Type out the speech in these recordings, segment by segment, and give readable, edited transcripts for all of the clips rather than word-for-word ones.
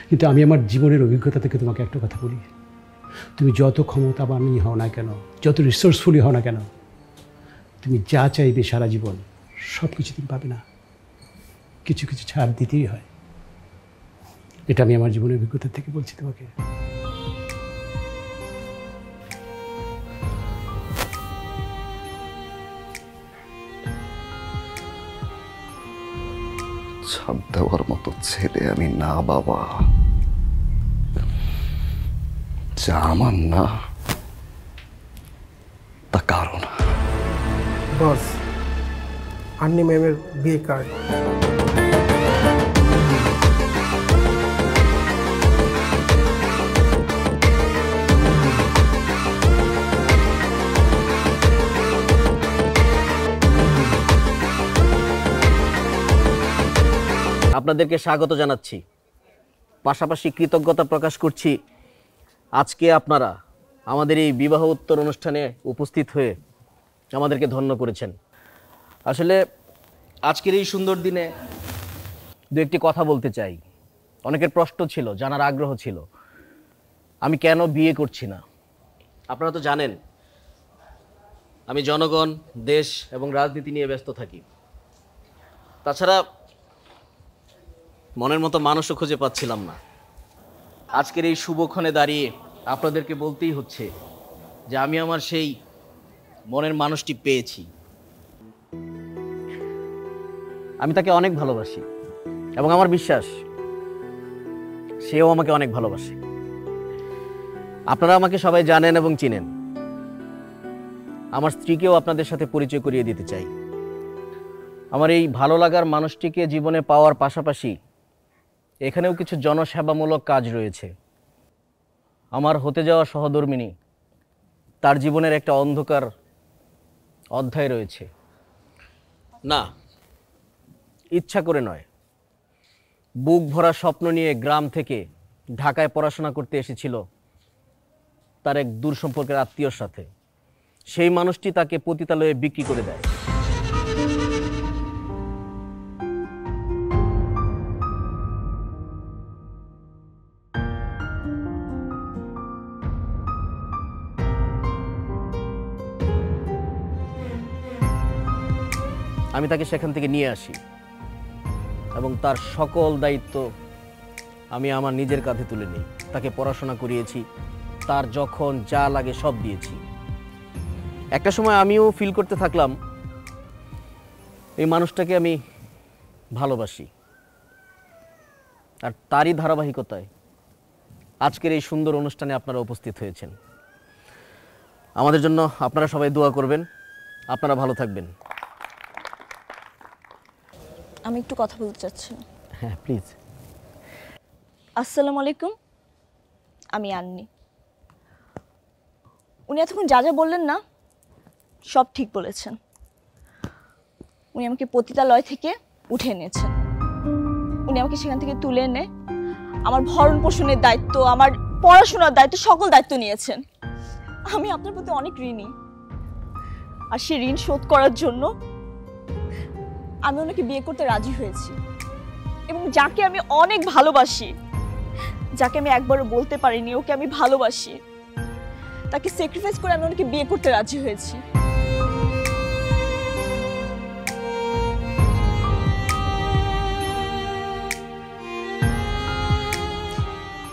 কিন্তু আমি আমার জীবনের অভিজ্ঞতা থেকে তোমাকে একটা কথা বলি, তুমি যত ক্ষমতাবানই হও না কেন, যত রিসোর্সফুলি হও না কেন, তুমি যা চাইবে সারা জীবন সব কিছু তুমি পাবে না, কিছু কিছু ছাড় দিতেই হয়। এটা আমি আমার জীবনের অভিজ্ঞতা থেকে বলছি তোমাকে। ছাড় দেওয়ার মতো ছেলে আমি না বাবা, যা আমার না তা কারণ। বস, আন্নি ম্যামের বিয়ে কার্ড। আপনাদেরকে স্বাগত জানাচ্ছি, পাশাপাশি কৃতজ্ঞতা প্রকাশ করছি আজকে আপনারা আমাদের এই বিবাহ উত্তর অনুষ্ঠানে উপস্থিত হয়ে আমাদেরকে ধন্য করেছেন। আসলে আজকের এই সুন্দর দিনে দু একটি কথা বলতে চাই। অনেকের প্রশ্ন ছিল, জানার আগ্রহ ছিল আমি কেন বিয়ে করছি না। আপনারা তো জানেন আমি জনগণ, দেশ এবং রাজনীতি নিয়ে ব্যস্ত থাকি। তাছাড়া মনের মতো মানুষও খুঁজে পাচ্ছিলাম না। আজকের এই শুভক্ষণে দাঁড়িয়ে আপনাদেরকে বলতেই হচ্ছে যে আমি আমার সেই মনের মানুষটি পেয়েছি। আমি তাকে অনেক ভালোবাসি এবং আমার বিশ্বাস সেও আমাকে অনেক ভালোবাসে। আপনারা আমাকে সবাই জানেন এবং চিনেন। আমার স্ত্রীকেও আপনাদের সাথে পরিচয় করিয়ে দিতে চাই। আমার এই ভালো লাগার মানুষটিকে জীবনে পাওয়ার পাশাপাশি এখানেও কিছু জনসেবামূলক কাজ রয়েছে। আমার হতে যাওয়া সহধর্মিণী, তার জীবনের একটা অন্ধকার অধ্যায় রয়েছে। না, ইচ্ছা করে নয়, বুক ভরা স্বপ্ন নিয়ে গ্রাম থেকে ঢাকায় পড়াশোনা করতে এসেছিল তার এক দূর সম্পর্কের আত্মীয়র সাথে। সেই মানুষটি তাকে পতিতালয়ে বিক্রি করে দেয়। আমি তাকে সেখান থেকে নিয়ে আসি এবং তার সকল দায়িত্ব আমি আমার নিজের কাঁধে তুলে নিই। তাকে পড়াশোনা করিয়েছি, তার যখন যা লাগে সব দিয়েছি। একটা সময় আমিও ফিল করতে থাকলাম এই মানুষটাকে আমি ভালোবাসি। আর তারই ধারাবাহিকতায় আজকের এই সুন্দর অনুষ্ঠানে আপনারা উপস্থিত হয়েছেন। আমাদের জন্য আপনারা সবাই দোয়া করবেন। আপনারা ভালো থাকবেন। আমি একটু কথা বলতে চাচ্ছি। হ্যাঁ, প্লিজ। আসসালামু আলাইকুম, আমি আন্নি। উনি এতক্ষণ যা যা বললেন না সব ঠিক বলেছেন। উনি আমাকে পতিতালয় থেকে উঠে এনেছেন। উনি আমাকে সেখান থেকে তুলে এনে আমার ভরণ পোষণের দায়িত্ব, আমার পড়াশোনার দায়িত্ব, সকল দায়িত্ব নিয়েছেন। আমি আপনার প্রতি অনেক ঋণী। আর সেই ঋণ শোধ করার জন্য আমি ওনাকে বিয়ে করতে রাজি হয়েছি। এবং যাকে আমি অনেক ভালোবাসি, যাকে আমি একবারও বলতে পারিনি ওকে আমি ভালোবাসি, তাকে স্যাক্রিফাইস করে আমি ওনাকে বিয়ে করতে রাজি হয়েছি।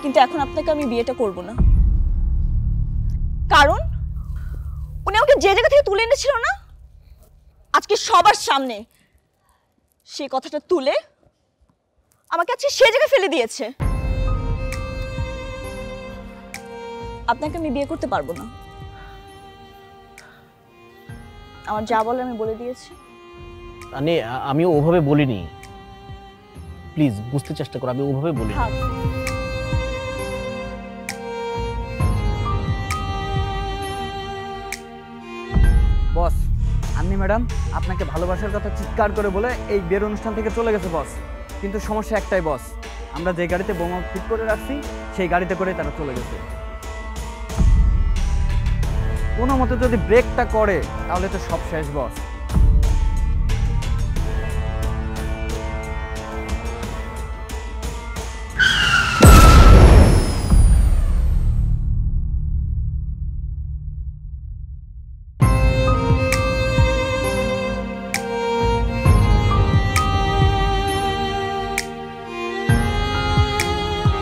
কিন্তু এখন আপনাকে আমি বিয়েটা করব না। কারণ উনি আমাকে যে জায়গা থেকে তুলে এনেছিল না, আজকে সবার সামনে সেই কথাটা তুলে আমাকে আজকে সে জায়গায় ফেলে দিয়েছে। আপনাকে আমি বিয়ে করতে পারবো না। আমার যা বলে আমি বলে দিয়েছি। আমিও ওভাবে বলিনি, প্লিজ বুঝতে চেষ্টা করো। আমি ওভাবে বলিনি। বস, আন্নি ম্যাডাম আপনাকে ভালোবাসার কথা চিৎকার করে বলে এই বিয়ের অনুষ্ঠান থেকে চলে গেছে বস। কিন্তু সমস্যা একটাই বস, আমরা যে গাড়িতে বোমা ফিট করে রাখছি সেই গাড়িতে করে তারা চলে গেছে। কোনো মতে যদি ব্রেকটা করে তাহলে তো সব শেষ বস।